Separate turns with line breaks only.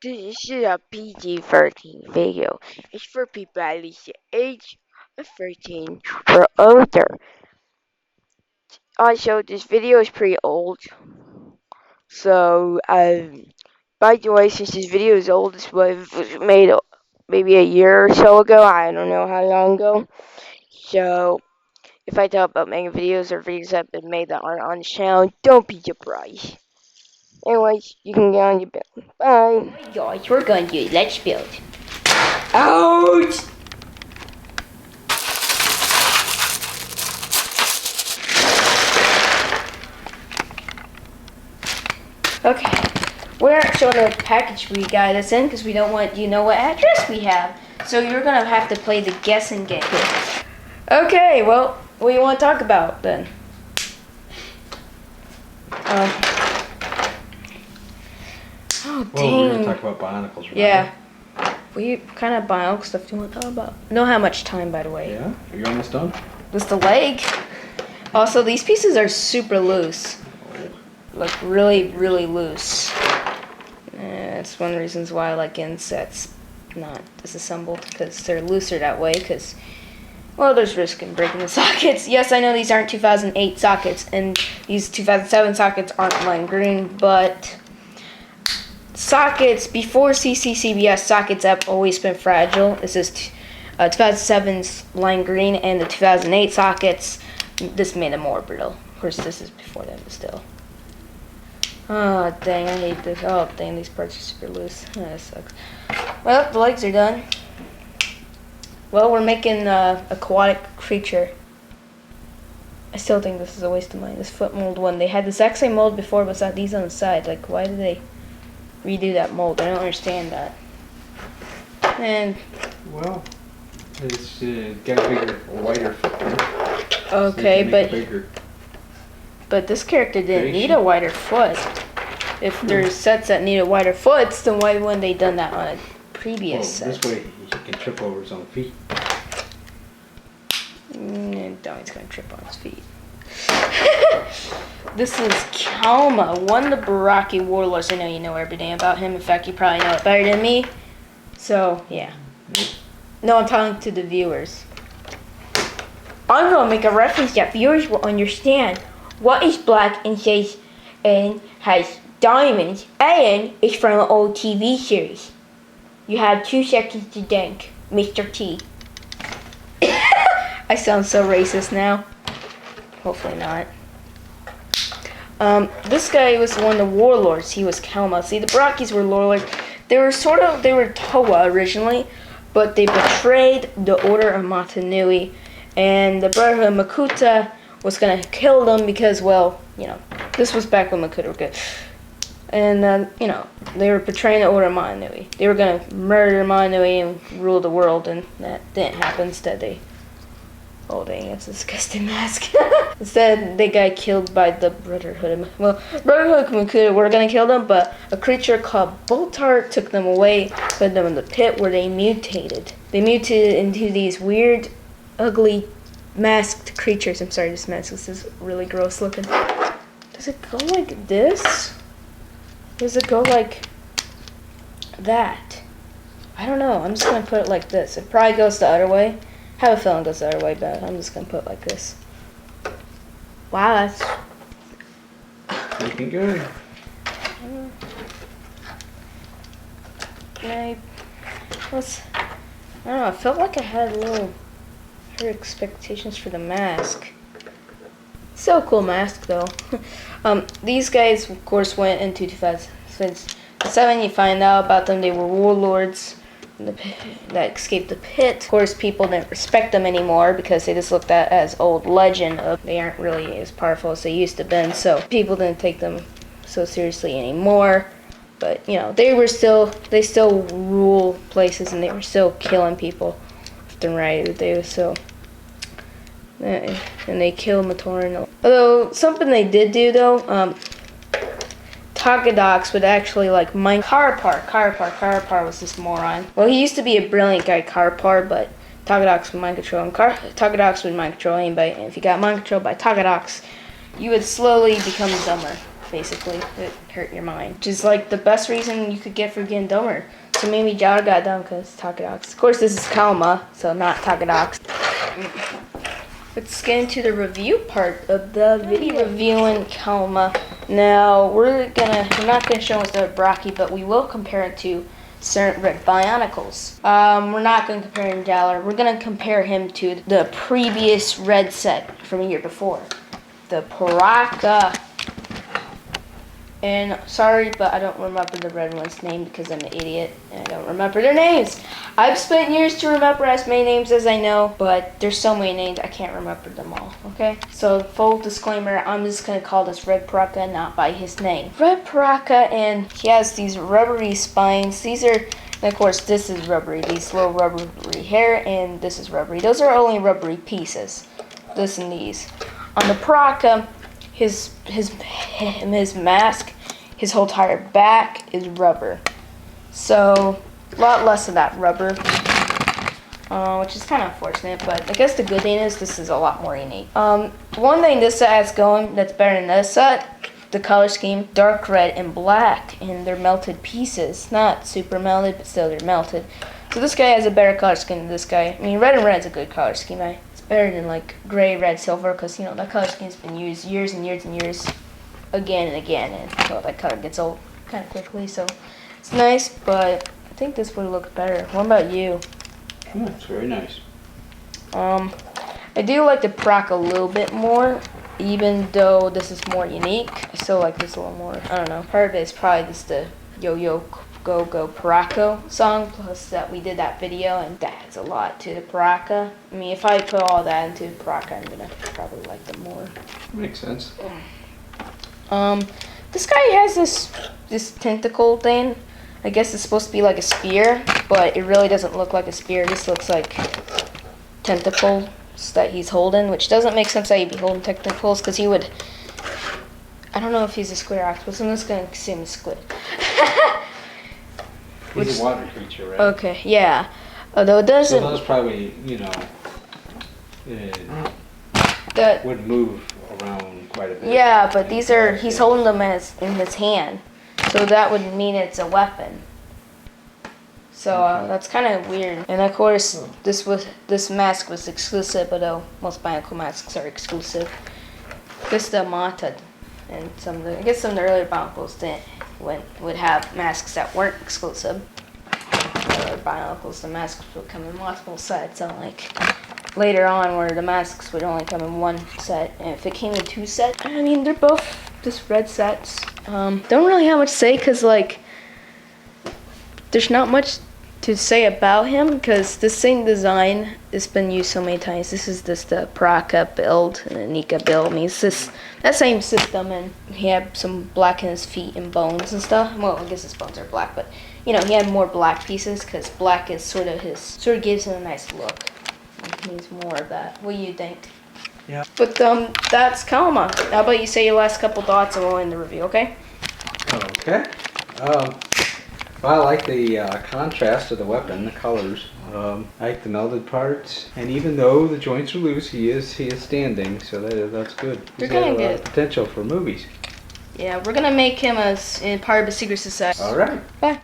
This is a PG-13 video. It's for people at least the age of 13 or older. Also, this video is pretty old. So, by the way, since this video is old, this was made maybe a year or so ago. I don't know how long ago. So, if I talk about making videos or videos that have been made that aren't on the channel, don't be surprised. Anyways, you can get on your build. Bye.
Hey guys, we're going to do Let's Build.
Ouch!
Okay, we're not showing the package we got this in because we don't want you to know what address we have. So you're going to have to play the guessing game. Okay, well, what do you want to talk about then? Oh,
Well, we're
dang.
gonna talk about Bionicles, right?
Yeah. What kind of bionic stuff do you want to talk about? I don't have much time, by the way.
Yeah? Are you almost done?
Just the leg. Also, these pieces are super loose. Like, really, really loose. That's one of the reasons why I like insets not disassembled, because they're looser that way, because, well, there's risk in breaking the sockets. Yes, I know these aren't 2008 sockets, and these 2007 sockets aren't lime green, but sockets, before CCCBS, sockets have always been fragile. This is 2007's lime green, and the 2008 sockets, this made them more brittle. Of course, this is before them, but still. Oh, dang, I hate this. Oh, dang, these parts are super loose. Oh, that sucks. Well, the legs are done. Well, we're making an aquatic creature. I still think this is a waste of money. This foot mold one. They had the exact same mold before, but it's not these on the side. Like, why did they redo that mold? I don't understand that. And
Well, it's got a bigger, wider footprint.
okay,
Bigger.
but this character didn't
Creation.
need a wider foot. If there's sets that need a wider foot, then why wouldn't they done that on a previous
Well,
set?
this way he can trip over his own feet.
No, he's gonna trip on his feet. This is Calma, one of the Baraki warlords. I know you know everything about him. In fact, you probably know it better than me. So, yeah. No, I'm talking to the viewers. I'm gonna make a reference that viewers will understand. What is black and says and has diamonds and is from an old TV series. You have 2 seconds to think, Mr. T. I sound so racist now. Hopefully not. This guy was one of the warlords. He was Calma. See, the Barakis were warlords. They were Toa originally, but they betrayed the Order of Matanui, and the Brotherhood of Makuta was gonna kill them because, well, you know, this was back when Makuta were good. And, you know, they were betraying the Order of Matanui. They were gonna murder Matanui and rule the world, and that didn't happen. Instead, they... Oh, dang, that's a disgusting mask. Instead, they got killed by the Brotherhood. Well, Brotherhood of Makuta were gonna kill them, but a creature called Boltar took them away, put them in the pit where they mutated. They mutated into these weird, ugly, masked creatures. I'm sorry, this mask is really gross looking. Does it go like this? Does it go like that? I don't know. I'm just gonna put it like this. It probably goes the other way. I have a feeling it goes the other way, but I'm just gonna put it like this. Wow, that's
Looking good.
I don't know. I felt like I had a little higher expectations for the mask. So cool mask though. These guys, of course, went into 2007. You find out about them. They were warlords that escaped the pit. Of course, people didn't respect them anymore because they just looked at as old legend of they aren't really as powerful as they used to be. So people didn't take them so seriously anymore. But you know, they still rule places and they were still killing people left and right. They were still. And they killed Matoran. Although something they did do though, Tagadox would actually like mine Karapar was this moron. Well, he used to be a brilliant guy, Karapar, but Tagadox would mind control him. Tagadox would mind control anybody, and if you got mind controlled by Tagadox, you would slowly become dumber. basically. It hurt your mind. Which is like the best reason you could get for getting dumber. So maybe Jowler got dumb because Takadox. Of course, this is Calma, so not Takadox. Let's get into the review part of the video. Reviewing Calma. Now, we're not gonna show us the Brocky, but we will compare it to certain red Bionicles. We're not gonna compare him to Jowler. We're gonna compare him to the previous red set from a year before. The Paraka. And sorry, but I don't remember the red one's name because I'm an idiot and I don't remember their names. I've spent years to remember as many names as I know, but there's so many names I can't remember them all, okay? So full disclaimer, I'm just gonna call this Red Paraka, not by his name. Red Paraka, and he has these rubbery spines. These are, and of course this is rubbery, these little rubbery hair, and this is rubbery. Those are only rubbery pieces, this and these. On the Paraka, his mask, his whole entire back is rubber. So, a lot less of that rubber, which is kind of unfortunate, but I guess the good thing is this is a lot more unique. One thing this set has going that's better than this set, the color scheme, dark red and black, and they're melted pieces. Not super melted, but still they're melted. So this guy has a better color scheme than this guy. I mean, red and red's a good color scheme, right? Better than like gray, red, silver, because you know that color scheme's been used years and years and years, again and again, and so that color gets old kind of quickly. So it's nice, but I think this would look better. What about you?
Oh, it's very nice.
I do like the Proc a little bit more, even though this is more unique. I still like this a little more. I don't know. Part of it is probably just the Yo Yo Go Go Paraco song, plus that we did that video, and that adds a lot to the Paraka. I mean, if I put all that into Paraka, I'm gonna probably like them more.
Makes sense.
This guy has this tentacle thing. I guess it's supposed to be like a spear, but it really doesn't look like a spear. This looks like tentacles that he's holding, which doesn't make sense that he'd be holding tentacles, because he would. I don't know if he's a square octopus. I'm just gonna assume he's squid.
He's a water creature, right?
Okay, yeah. Although it doesn't.
So those probably, you know,
that
would move around quite a bit.
Yeah, but these are, he's holding them in his hand, so that would mean it's a weapon. So that's kind of weird. And of course, this mask was exclusive, although most Bionicle masks are exclusive. Just the Mata and I guess some of the earlier Bionicles would have masks that weren't exclusive. Bionicles, the masks would come in multiple sets, unlike later on where the masks would only come in one set. And if it came in two sets, I mean, they're both just red sets. Don't really have much to say, because like there's not much to say about him, because the same design has been used so many times. This is just the Paraka build and the Nika build. I mean, it's just that same system, and he had some black in his feet and bones and stuff. Well, I guess his bones are black, but you know, he had more black pieces, because black is sort of gives him a nice look. He needs more of that. What do you think?
Yeah.
But that's Calma. How about you say your last couple thoughts and we'll end the review, okay?
Okay. Well, I like the contrast of the weapon, the colors. I like the melded parts, and even though the joints are loose, he is standing, so that's good.
They're
He's got
kinda
a lot
good.
of potential for movies.
Yeah, we're gonna make him in part of the Secret Society.
All right.
Bye.